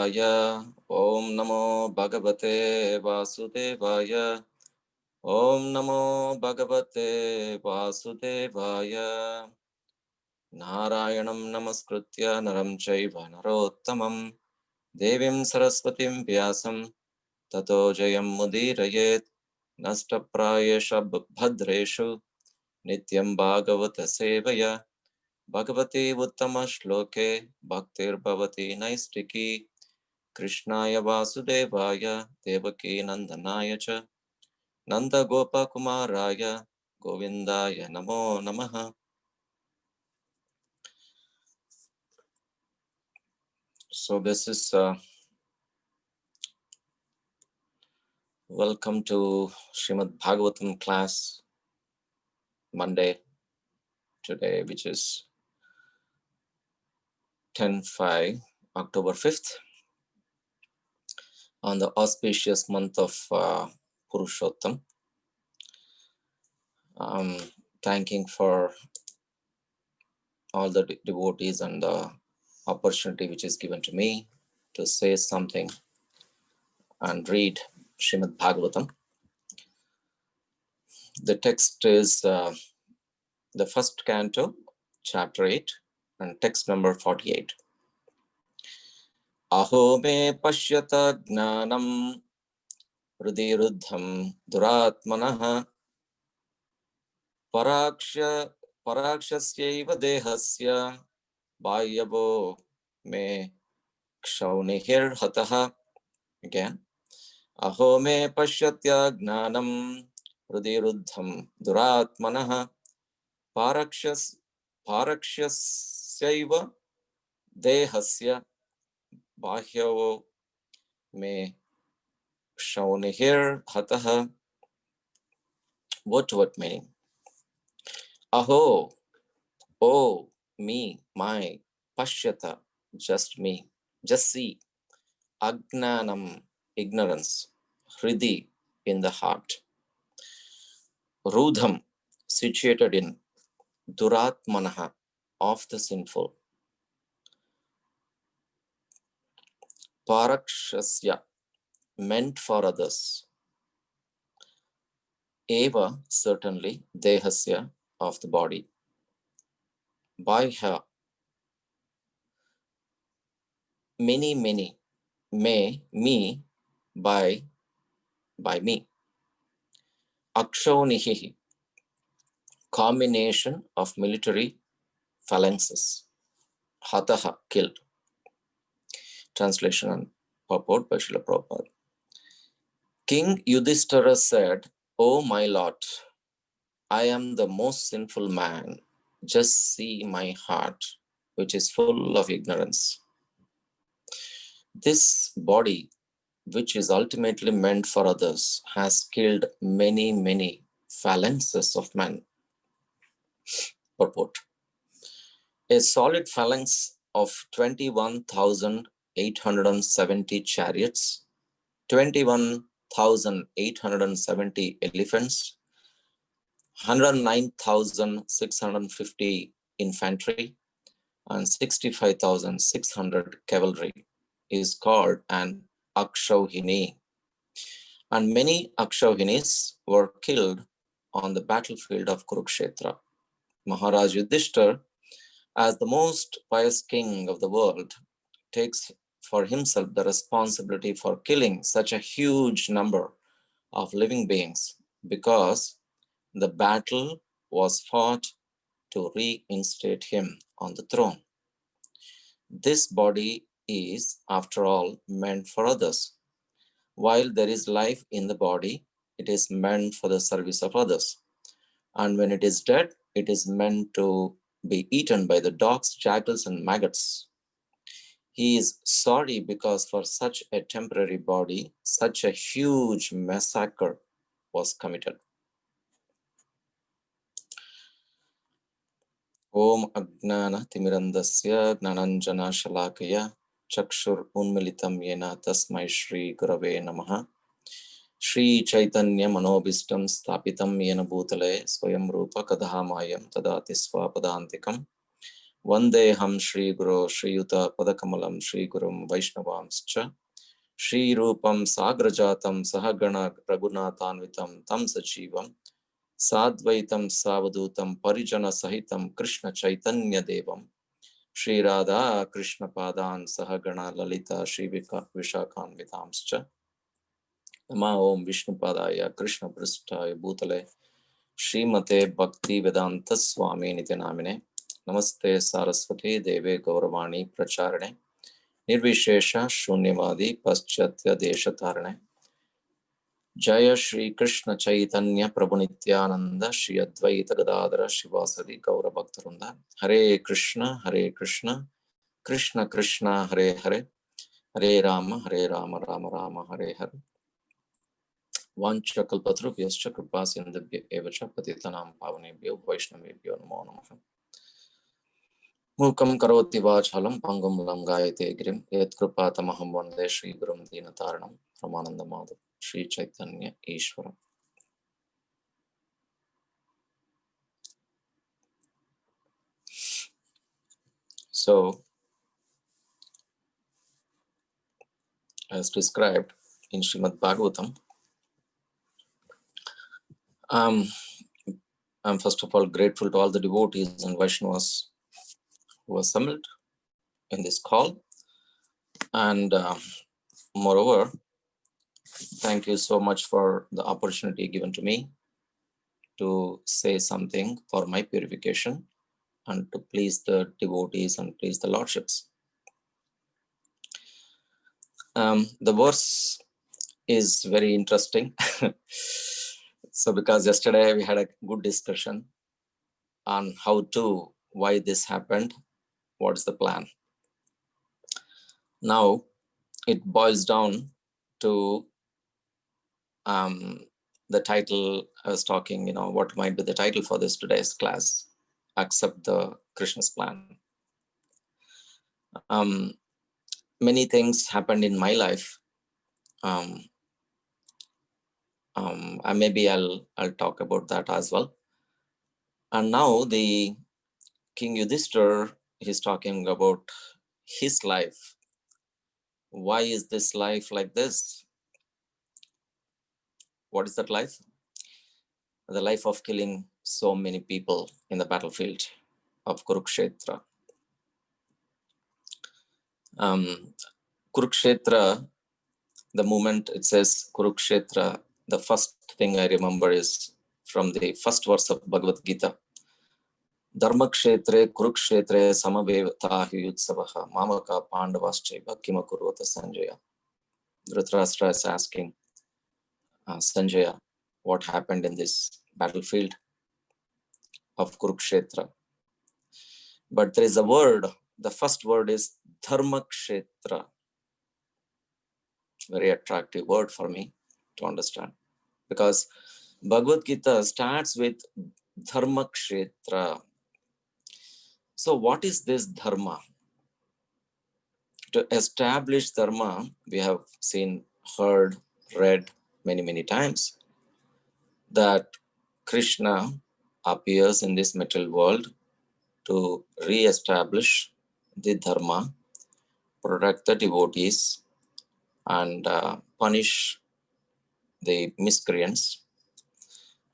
Vasudevaya. Om Namo Bhagavate Vasudevaya. Om Namo Bhagavate Vasudevaya. Narayanam Namaskritya Naram Chaiva Narottamam Devim Saraswatim Vyasam Tato Jayam Mudirayet Nashtaprayesha Bhadreshu Nityam Bhagavata Sevaya Bhagavati Uttama Shloke Bhaktir Bhavati Naistiki Krishnaya Vasudevaya Devaki Nandanaya Cha Nanda Gopa Kumaraya Govindaya Namo Namaha. So this is welcome to Srimad Bhagavatam class Monday today, which is 10/5, October 5th, on the auspicious month of Purushottam. Thanking for all the devotees and the opportunity which is given to me to say something and read Srimad Bhagavatam. The text is the first canto, chapter 8, and text number 48. Aho me pashyata gnanam hridiruddham duratmanah parakshyasyaiva dehasya bhayyavo me kshaunihir hataha. Again. Aho me pashyatya gnanam hridiruddham duratmanah parakshyasyaiva dehasya bhahyavo me kshaunihir hataha. What meaning? Aho, oh, me, my, pashyata, just me, just see, agnanam, ignorance, hridi, in the heart, rudham, situated in, duratmanaha, of the sinful, parakshasya, meant for others, eva, certainly, dehasya, of the body, bhaya, many, may, me, by me, akshonihi, combination of military phalanxes, hataha, killed. Translation and purport by Srila Prabhupada. King Yudhishthira said, "O my Lord, I am the most sinful man. Just see my heart, which is full of ignorance. This body, which is ultimately meant for others, has killed many phalanxes of men." Purport. A solid phalanx of 21,870 chariots, 21,870 elephants, 109,650 infantry, and 65,600 cavalry is called an Akshauhini. And many Akshauhinis were killed on the battlefield of Kurukshetra. Maharaj Yudhishthira, as the most pious king of the world, takes for himself the responsibility for killing such a huge number of living beings because the battle was fought to reinstate him on the throne. This body is, after all, meant for others. While there is life in the body, it is meant for the service of others. And when it is dead, it is meant to be eaten by the dogs, jackals, and maggots. He is sorry because for such a temporary body, such a huge massacre was committed. Om Agnana Timirandasya Gnananjana Shalakaya Chakshur Unmilitam Yena Tasmai Shri Gurave Namaha. Shri Chaitanya Manobhistam Stapitam Yena Bhutale Swayam Rupa Kadahamayam Tadati Swapadantikam Vandeham Shri Guru Shri Yuta Padakamalam Shri Gurum Vaishnavamscha Shri Rupam Sagrajatam Sahagana Raghunathanvitam Tam Sachivam Sadvaitam Savadutam Parijana Sahitam Krishna Chaitanya Devam Shri Radha Krishna Padan Sahagana Lalita Shri Vishakhanvitamscha Nama Om Vishnu Padaya Krishna Prasthaya Bhutale Srimate Bhakti Vedanta Swami Nityanamine Namaste Saraswati Deve Gauravani Pracharane Nirvishesha Shunyavadi Paschatya Deshatarane Jaya Shri Krishna Chaitanya Prabhu Nityananda Shri Advaita Gadadara Shivasadi Gaura Bhaktarunda Hare Krishna Krishna Krishna Hare Hare Hare Rama Rama Rama Hare Hare Vancha kalpatrubhyascha kripasindabhya evacha patitanam pavanebhyo vaishnavebhyo namo namaha Mukam karoti vachalam pangam langayate girim yat kripatamaham vande Shri Gurum Dinataranam Ramananda Madhav Shri Chaitanya Ishvara. So, as described in Srimad Bhagavatam, I'm first of all grateful to all the devotees and Vaishnavas who assembled in this call, and moreover, thank you so much for the opportunity given to me to say something for my purification and to please the devotees and please the lordships. The verse is very interesting. So because yesterday we had a good discussion on why this happened, what's the plan. Now it boils down to the title I was talking, what might be the title for this today's class, Accept the Krishna's Plan. Many things happened in my life. Maybe I'll talk about that as well. And now the King Yudhishthira is talking about his life. Why is this life like this? What is that life? The life of killing so many people in the battlefield of Kurukshetra. Kurukshetra, the moment it says Kurukshetra, the first thing I remember is from the first verse of Bhagavad Gita. Dharmakshetre Kurukshetre samavevatahi yutsavaha mamaka pandavaschaiva kimakurvata Sanjaya. Dhritarashtra is asking Sanjaya what happened in this battlefield of Kurukshetra. But there is a word, the first word is Dharmakshetra. Very attractive word for me to understand, because Bhagavad Gita starts with Dharmakshetra. So what is this dharma? To establish dharma, we have seen, heard, read many times that Krishna appears in this material world to re-establish the dharma, protect the devotees, and punish the miscreants.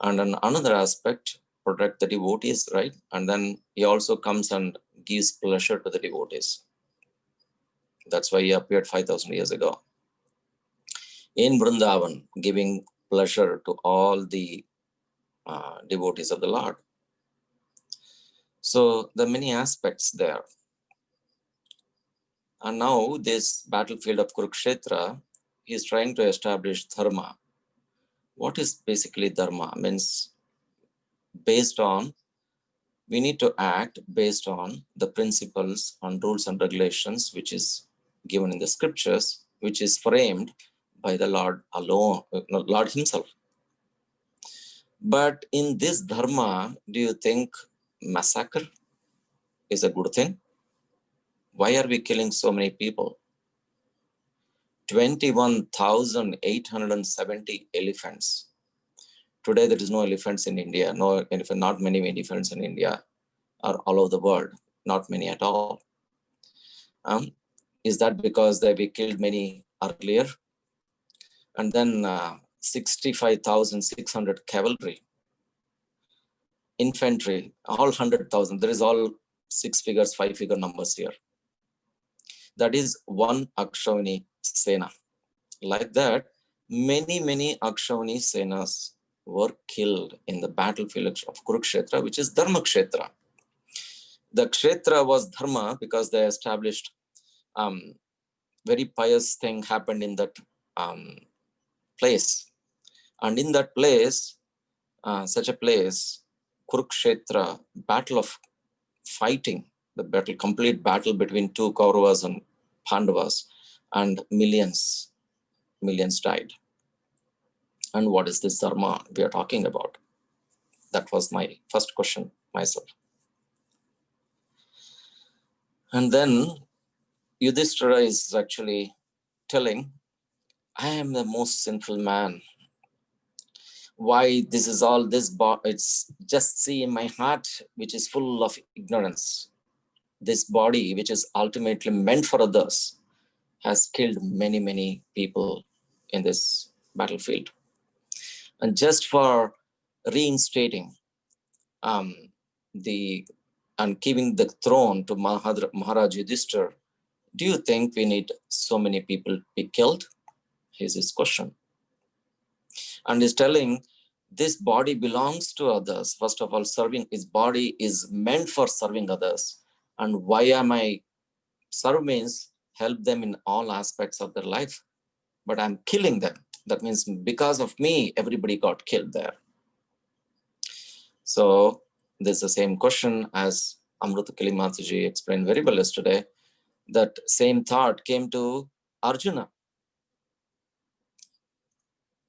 And on another aspect, protect the devotees, right? And then he also comes and gives pleasure to the devotees. That's why he appeared 5,000 years ago in Vrindavan, giving pleasure to all the devotees of the Lord. So there are many aspects there. And now this battlefield of Kurukshetra, he is trying to establish dharma. What is basically dharma? Means we need to act based on the principles and rules and regulations which is given in the scriptures, which is framed by the Lord alone, Lord himself. But in this dharma, do you think massacre is a good thing? Why are we killing so many people? 21,870 elephants. Today, there is no elephants in India, not many elephants in India or all over the world. not many at all. Is that because we killed many earlier? And then 65,600 cavalry, infantry, all 100,000. There is all 6 figures, 5-figure numbers here. That is one Akshavani Sena. Like that, many Akshavani Senas were killed in the battlefield of Kurukshetra, which is Dharma Kshetra. The Kshetra was Dharma because they established very pious thing happened in that place. And in that place, such a place, Kurukshetra, battle of fighting, the battle, complete battle between 2 Kauravas and Pandavas, and millions died. And what is this dharma we are talking about? That was my first question myself. And then Yudhishthira is actually telling, I am the most sinful man. Why this is all this? It's just see in my heart, which is full of ignorance. This body, which is ultimately meant for others, has killed many people in this battlefield. And just for reinstating and giving the throne to Maharaj Yudhishthira, do you think we need so many people be killed? Here's his question. And he's telling, this body belongs to others. First of all, serving his body is meant for serving others. And why am I serve means help them in all aspects of their life, but I'm killing them. That means because of me, everybody got killed there. So this is the same question as Amrita Kali Mataji explained very well yesterday. That same thought came to Arjuna.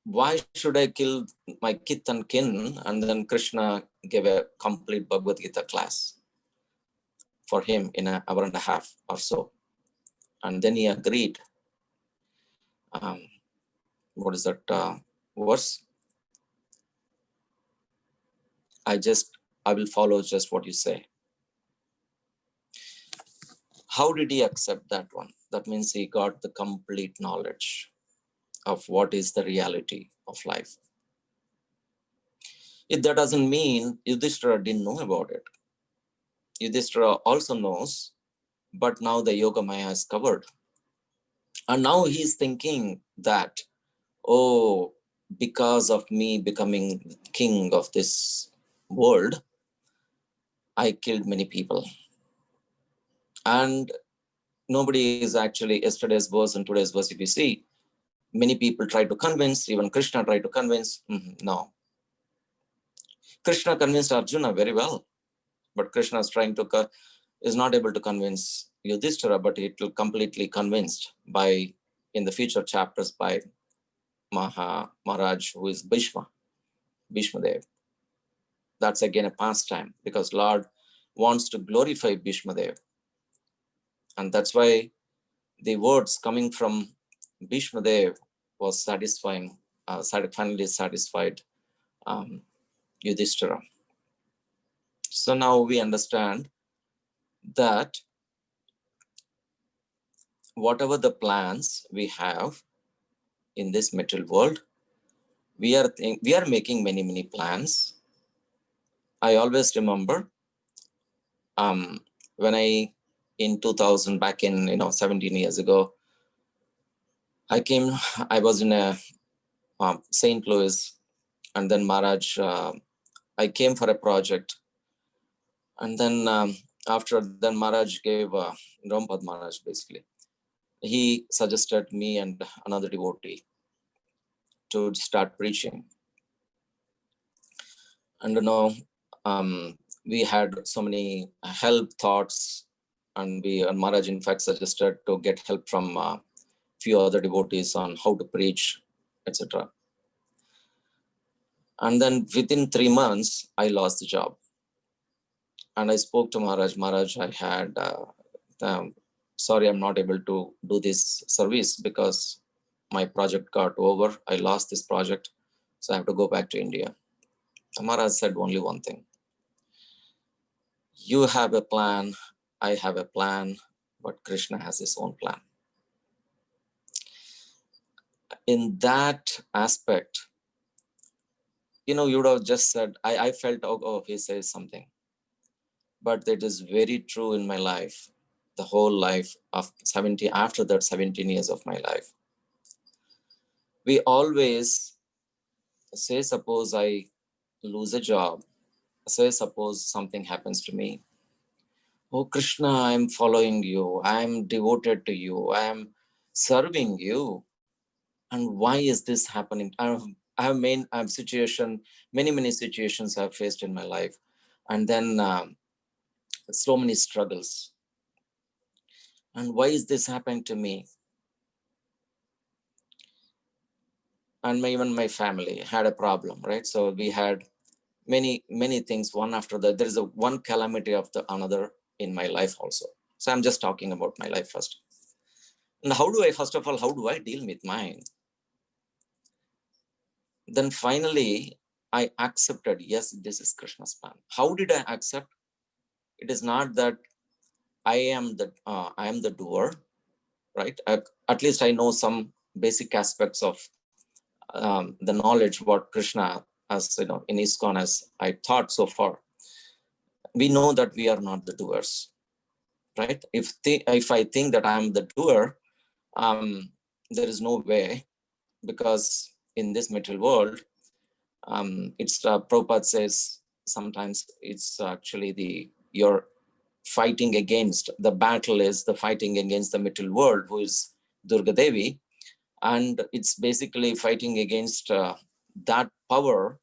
Why should I kill my kith and kin? And then Krishna gave a complete Bhagavad Gita class for him in an hour and a half or so. And then he agreed. What is that verse? I will follow just what you say. How did he accept that one? That means he got the complete knowledge of what is the reality of life. That doesn't mean Yudhishthira didn't know about it. Yudhishthira also knows, but now the Yoga Maya is covered. And now he's thinking that, oh, because of me becoming king of this world, I killed many people. And nobody is actually, yesterday's verse and today's verse, if you see, many people try to convince, even Krishna tried to convince, no. Krishna convinced Arjuna very well, but Krishna is not able to convince Yudhishthira, but it will completely convinced by, in the future chapters, by Maharaj, who is Bhishma Dev. That's again a pastime, because Lord wants to glorify Bhishma Dev. And that's why the words coming from Bhishma Dev was satisfying, finally satisfied Yudhishthira. So now we understand that whatever the plans we have in this material world, we are making many plans. I always remember when in 2000, back in 17 years ago, I was in a St. Louis, and then Maharaj, I came for a project, and then after then Maharaj gave Rampad Maharaj, basically he suggested me and another devotee to start preaching. And we had so many help thoughts, and Maharaj in fact suggested to get help from few other devotees on how to preach, etc. And then within 3 months, I lost the job. And I spoke to Maharaj, I had, sorry, I'm not able to do this service because my project got over. I lost this project, so I have to go back to India. And Maharaj said only one thing. You have a plan, I have a plan, but Krishna has his own plan. In that aspect, you would have just said, I felt, oh, he says something. But it is very true in my life, the whole life of 70, after that 17 years of my life. We always say, suppose I lose a job, say, suppose something happens to me. Oh, Krishna, I'm following you. I'm devoted to you. I'm serving you. And why is this happening? I have many situations I've faced in my life. And then so many struggles. And why is this happening to me? And even my family had a problem, right? So we had many things, one after the. There is a one calamity after another in my life also. So I'm just talking about my life first. And first of all, how do I deal with mine? Then finally, I accepted, yes, this is Krishna's plan. How did I accept? It is not that I am the doer, right? At least I know some basic aspects of the knowledge what Krishna has, in ISKCON, as I thought so far. We know that we are not the doers, right? If I think that I am the doer, there is no way, because in this material world, it's Prabhupada says sometimes it's actually you're fighting against, the battle is the fighting against the material world, who is Durga Devi, and it's basically fighting against that power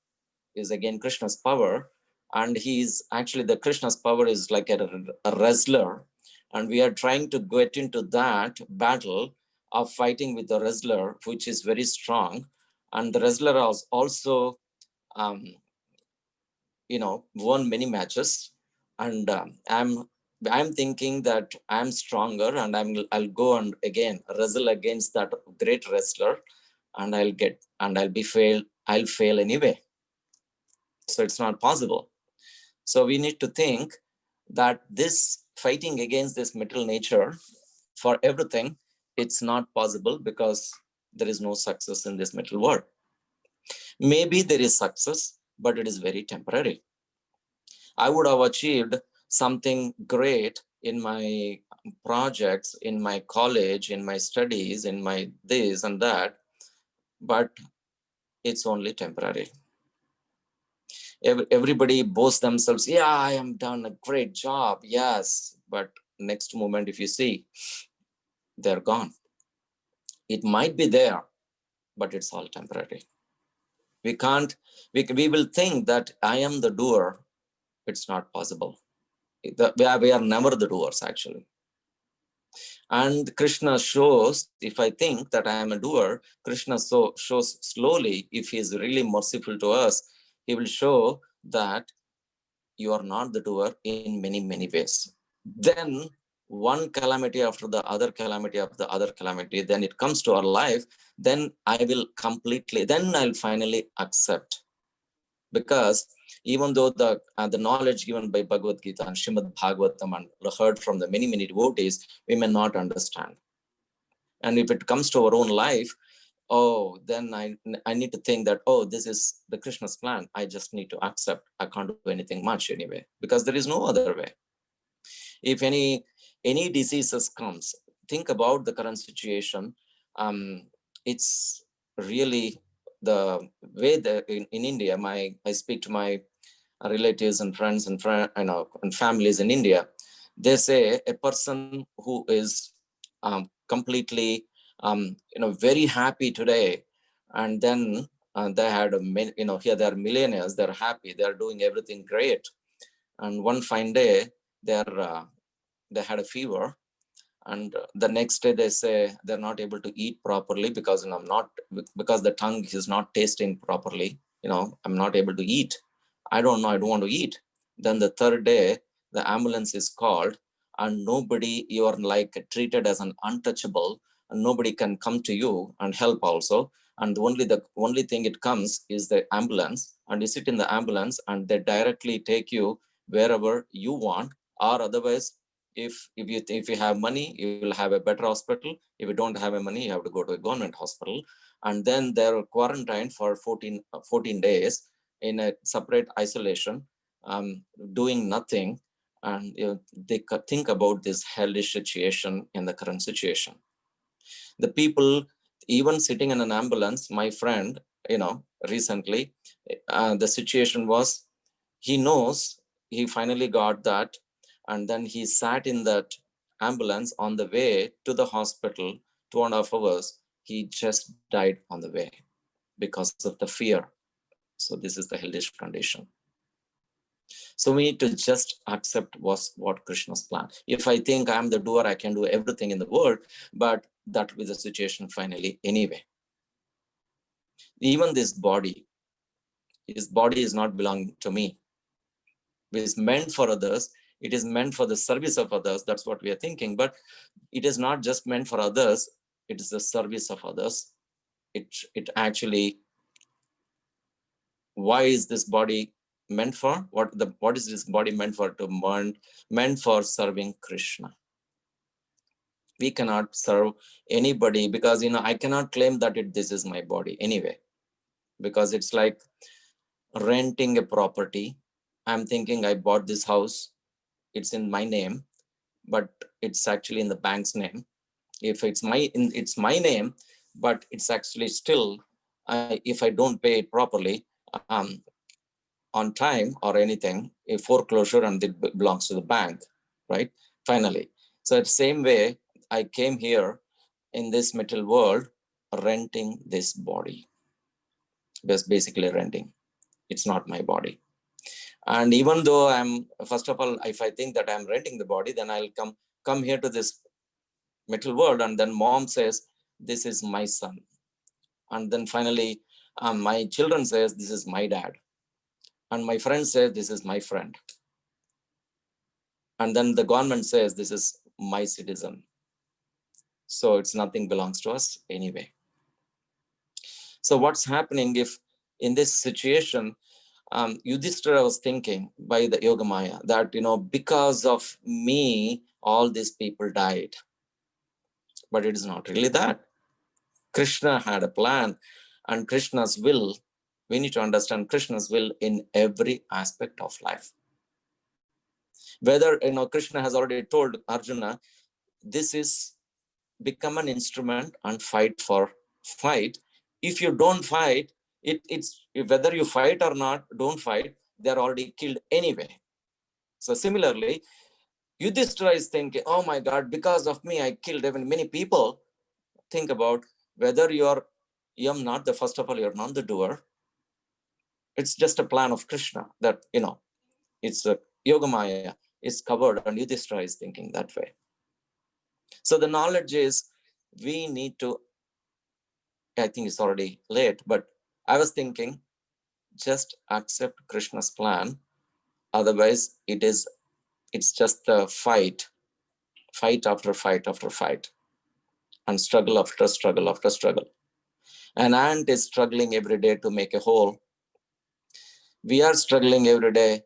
is again Krishna's power, and he's actually, the Krishna's power is like a wrestler, and we are trying to get into that battle of fighting with the wrestler, which is very strong, and the wrestler has also won many matches, and I'm thinking that I'm stronger, and I'll go and again wrestle against that great wrestler, and I'll fail anyway. So it's not possible. So we need to think that this fighting against this material nature for everything, it's not possible, because there is no success in this material world. Maybe there is success, but it is very temporary. I would have achieved something great in my projects, in my college, in my studies, in my this and that, but it's only temporary. Everybody boasts themselves, yeah, I am done a great job, yes, but next moment, if you see, they're gone. It might be there, but it's all temporary. We will think that I am the doer. It's not possible. We are never the doers, actually. And Krishna shows, if I think that I am a doer, Krishna shows slowly, if he is really merciful to us, he will show that you are not the doer in many ways. Then one calamity after the other calamity after the other calamity, then it comes to our life, then I'll finally accept. Because even though the knowledge given by Bhagavad Gita and Srimad Bhagavatam and heard from the many devotees, we may not understand. And if it comes to our own life, then I need to think that, this is the Krishna's plan. I just need to accept. I can't do anything much anyway, because there is no other way. If any diseases comes, think about the current situation. It's really the way that in India, I speak to my relatives and friends and families in India. They say a person who is completely very happy today, and then they had here they are millionaires, they're happy, they're doing everything great, and one fine day they had a fever, and the next day they say they're not able to eat properly because because the tongue is not tasting properly. I'm not able to eat. I don't want to eat. Then the third day, the ambulance is called, and you are like treated as an untouchable, and nobody can come to you and help also. And the only thing it comes is the ambulance, and you sit in the ambulance, and they directly take you wherever you want, or otherwise If you have money, you will have a better hospital. If you don't have a money, you have to go to a government hospital. And then they're quarantined for 14 days in a separate isolation, doing nothing. And they think about this hellish situation in the current situation. The people, even sitting in an ambulance, my friend, recently, the situation was, he knows he finally got that. And then he sat in that ambulance on the way to the hospital, 2.5 hours. He just died on the way because of the fear. So this is the hellish condition. So we need to just accept what Krishna's plan. If I think I'm the doer, I can do everything in the world, but that will be the situation finally anyway. Even this body, his body is not belonging to me. It is meant for others. It is meant for the service of others. That's what we are thinking. But it is not just meant for others. It is the service of others. It actually, why is this body meant for? What is this body meant for? Meant for serving Krishna. We cannot serve anybody because I cannot claim that this is my body anyway, because it's like renting a property. I'm thinking I bought this house, it's in my name, but it's actually in the bank's name. If it's my name, but it's actually still, if I don't pay it properly on time or anything, a foreclosure, and it belongs to the bank, right? Finally. So the same way, I came here in this material world renting this body. Just basically renting. It's not my body. And even though first of all, if I think that I'm renting the body, then I'll come here to this material world, and then mom says, this is my son. And then finally, my children says, this is my dad. And my friend says, this is my friend. And then the government says, this is my citizen. So it's nothing belongs to us anyway. So what's happening if in this situation, Yudhishthira was thinking by the Yogamaya that, because of me, all these people died. But it is not really that. Krishna had a plan, and Krishna's will, we need to understand Krishna's will in every aspect of life. Whether, Krishna has already told Arjuna, this is become an instrument and fight. If you don't fight, it's whether you fight or not, don't fight, they're already killed anyway. So similarly, Yudhishthira is thinking, oh my God, because of me, I killed even many people. Think about whether you're not the, first of all, you're not the doer. It's just a plan of Krishna that, it's a Yogamaya is covered, and Yudhishthira is thinking that way. So the knowledge is, we need to, I think it's already late, but I was thinking, just accept Krishna's plan. Otherwise, it's just a fight after fight after fight, and struggle after struggle after struggle. An ant is struggling every day to make a hole. We are struggling every day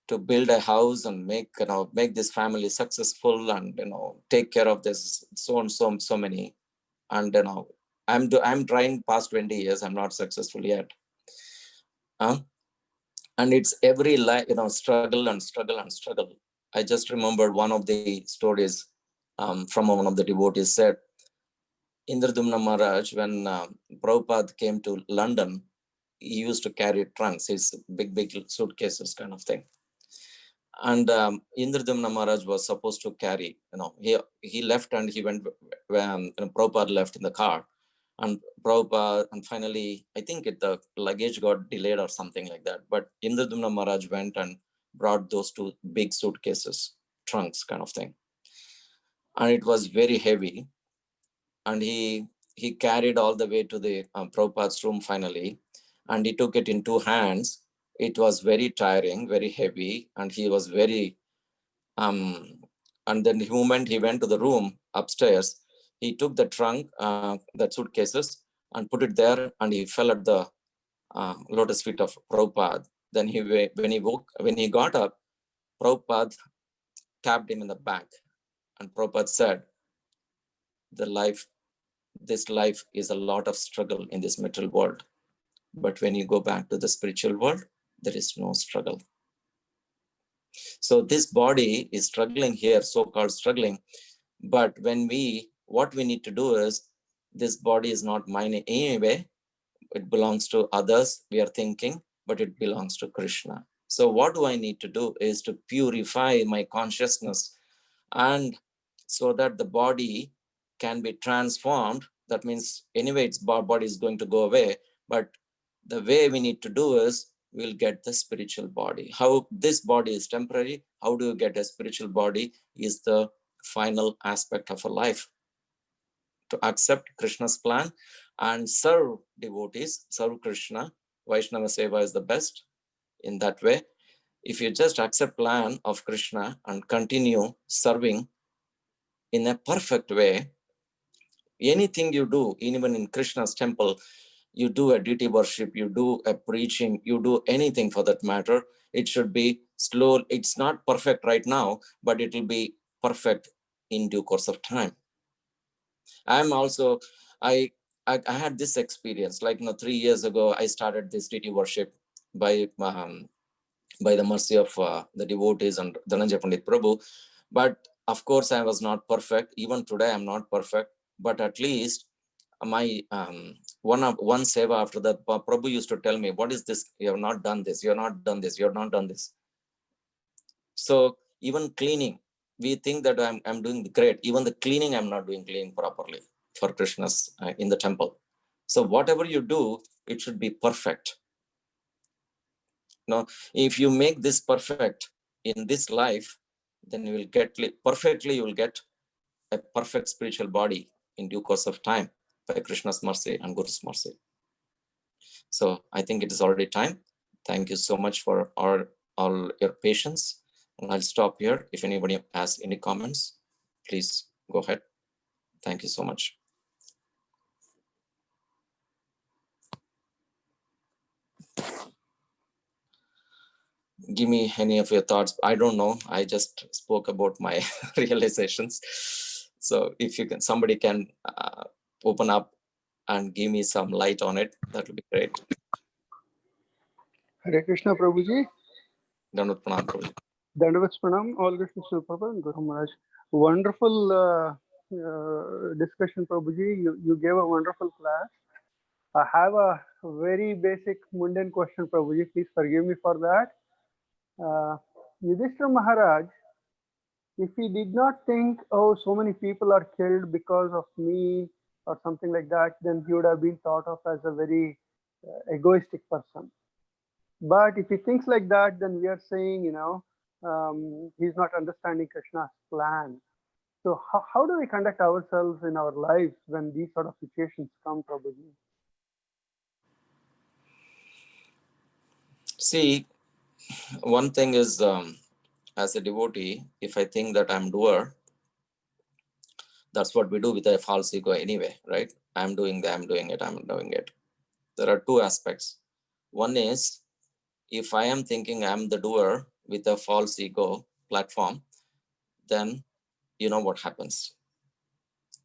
to build a house and make this family successful, and take care of this, so and so many. And I'm trying past 20 years, I'm not successful yet. And it's every struggle and struggle and struggle. I just remembered one of the stories from one of the devotees said, Indradumna Maharaj, when Prabhupada came to London, he used to carry trunks, his big suitcases kind of thing. And Indradumna Maharaj was supposed to carry, he left and he went when Prabhupada left in the car. And Prabhupada, and finally, I think the luggage got delayed or something like that. But Indradumna Maharaj went and brought those two big suitcases, trunks kind of thing. And it was very heavy. And he carried all the way to the Prabhupada's room finally. And he took it in two hands. It was very tiring, very heavy. And he was very, and then the moment he went to the room upstairs, he took the trunk, the suitcases, and put it there, and he fell at the lotus feet of Prabhupada. Then when he got up, Prabhupada tapped him in the back. And Prabhupada said, this life is a lot of struggle in this material world. But when you go back to the spiritual world, there is no struggle. So this body is struggling here, so-called struggling. But what we need to do is, this body is not mine anyway. It belongs to others, we are thinking, but it belongs to Krishna. So what do I need to do is to purify my consciousness, and so that the body can be transformed. That means anyway, its body is going to go away, but the way we need to do is, we'll get the spiritual body. How this body is temporary, how do you get a spiritual body is the final aspect of a life. To accept Krishna's plan and serve devotees, serve Krishna. Vaishnava Seva is the best in that way. If you just accept plan of Krishna and continue serving in a perfect way, anything you do, even in Krishna's temple, you do a deity worship, you do a preaching, you do anything for that matter, it should be slow. It's not perfect right now, but it will be perfect in due course of time. I'm also, I had this experience, like 3 years ago, I started this deity worship by the mercy of the devotees and Dhananjay Pandit Prabhu. But of course, I was not perfect. Even today, I'm not perfect. But at least my one seva after that, Prabhu used to tell me, what is this? You have not done this. You have not done this. You have not done this. So even cleaning, we think that I'm doing great. Even the cleaning, I'm not doing cleaning properly for Krishna's in the temple. So whatever you do, it should be perfect. Now, if you make this perfect in this life, then you will get perfectly, you will get a perfect spiritual body in due course of time by Krishna's mercy and Guru's mercy. So I think it is already time. Thank you so much for all your patience. And I'll stop here. If anybody has any comments, please go ahead. Thank you so much. Give me any of your thoughts. I don't know. I just spoke about my realizations. So if you can, somebody can open up and give me some light on it, that would be great. Hare Krishna, Prabhuji. Dandavat Pranam, Prabhuji. Dandavat Pranam, all Krishna Prabhu and Guru Maharaj. Wonderful discussion, Prabhuji. You gave a wonderful class. I have a very basic mundane question, Prabhuji. Please forgive me for that. Yudhishthira Maharaj, if he did not think, oh, so many people are killed because of me or something like that, then he would have been thought of as a very egoistic person. But if he thinks like that, then we are saying, he's not understanding Krishna's plan. So how do we conduct ourselves in our lives when these sort of situations come, Prabhuji? See, one thing is, as a devotee, if I think that I'm doer, that's what we do with a false ego anyway, right? I'm doing it. There are two aspects. One is, if I am thinking I'm the doer with a false ego platform, then you know what happens.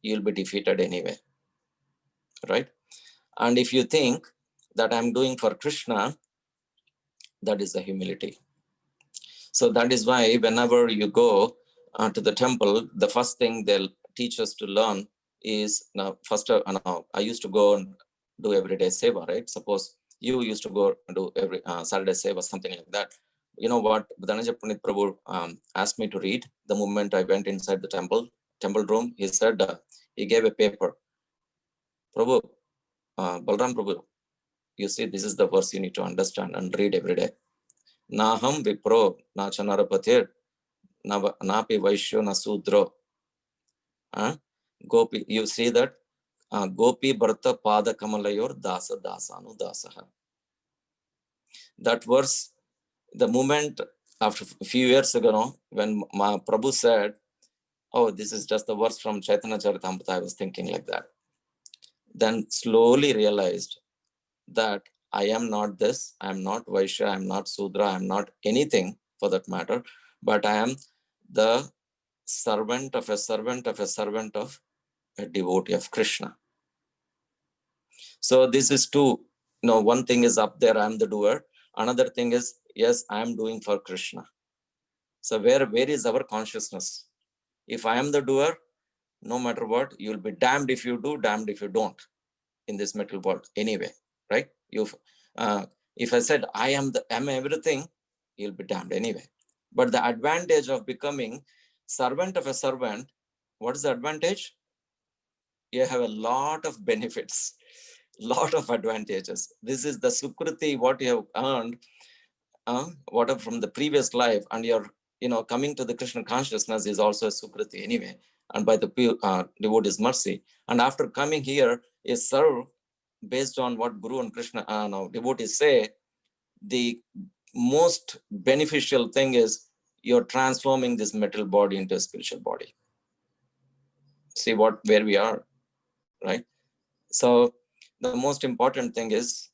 You'll be defeated anyway, right? And if you think that I'm doing for Krishna, that is the humility. So that is why whenever you go to the temple, the first thing they'll teach us to learn is, now first, I used to go and do everyday seva, right? Suppose you used to go and do every Saturday seva, something like that. You know what Dhananjay Pandit Prabhu asked me to read the moment I went inside the temple room? He said, he gave a paper. Prabhu, Balaram Prabhu, you see, this is the verse you need to understand and read every day. Naham vipro na chanarapatir napi vaishyo na sudro. Gopi, you see that? Gopi bharta pada kamalayor dasa dasanu dasaha. That verse, the moment after a few years ago, when my Prabhu said, oh, this is just the verse from Chaitanya Charitamrita, I was thinking like that. Then slowly realized that I am not this, I am not Vaishya, I am not Sudra, I am not anything for that matter, but I am the servant of a servant of a servant of a devotee of Krishna. So this is two. One thing is up there, I'm the doer. Another thing is, yes, I'm doing for Krishna. So where is our consciousness? If I am the doer, no matter what, you'll be damned if you do, damned if you don't in this material world anyway, right? If I said I am everything, you'll be damned anyway. But the advantage of becoming servant of a servant, what is the advantage? You have a lot of benefits, lot of advantages. This is the sukriti, what you have earned, whatever from the previous life, and you're coming to the Krishna consciousness is also a sukriti anyway, and by the devotee's mercy. And after coming here is served based on what Guru and Krishna devotees say. The most beneficial thing is you're transforming this material body into a spiritual body. See where we are, right? So the most important thing is,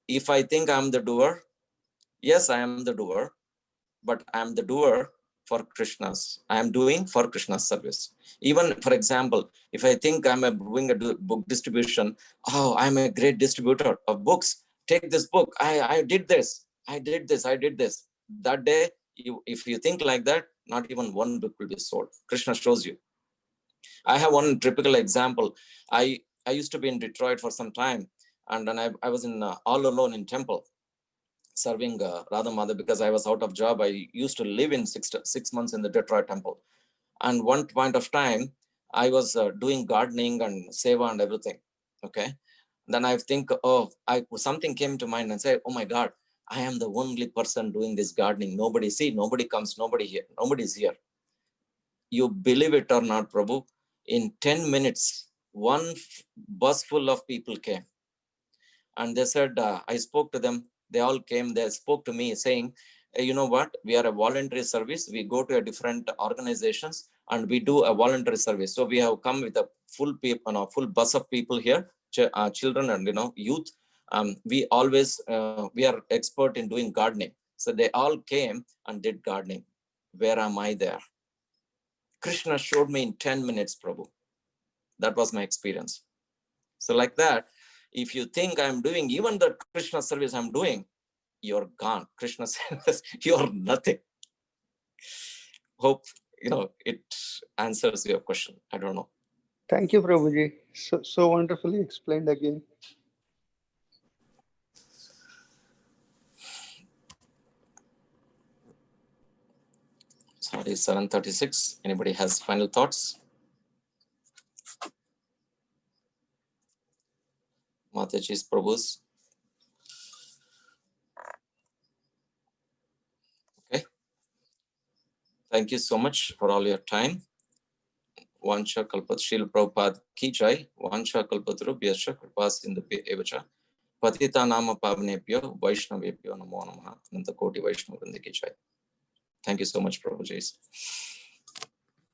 if I think I'm the doer, yes, I am the doer, but I'm the doer for Krishna's. I am doing for Krishna's service. Even, for example, if I think I'm doing a book distribution, oh, I'm a great distributor of books. Take this book. I did this. I did this. I did this. That day, if you think like that, not even one book will be sold. Krishna shows you. I have one typical example. I used to be in Detroit for some time, and then I was in all alone in temple, serving Radha Mother, because I was out of job. I used to live in 6 months in the Detroit temple. And one point of time, I was doing gardening and seva and everything. Okay. Then I think, something came to mind and said, oh my God, I am the only person doing this gardening. Nobody comes, nobody's here. You believe it or not, Prabhu, in 10 minutes, one bus full of people came. And they said, I spoke to them. They all came. They spoke to me saying, hey, you know what? We are a voluntary service. We go to a different organizations and we do a voluntary service. So we have come with a full bus of people here, children and youth. We are expert in doing gardening. So they all came and did gardening. Where am I there? Krishna showed me in 10 minutes, Prabhu. That was my experience. So like that, if you think I'm doing even the Krishna service I'm doing, you're gone. Krishna says you're nothing. Hope it answers your question. I don't know. Thank you, Prabhuji. So wonderfully explained again. Sorry, 7:36. Anybody has final thoughts? Mataji's, Prabhu's. Okay. Thank you so much for all your time. Vancha kalpat Srila Prabhupada ki jai. Vancha kalpatru byascha kripas in the evacha. Patita nama pavnebhyo Vaishnavebhyo namo namaha. Ananta koti Vaishnava vrindi ki jai. Thank you so much, Prabhuji.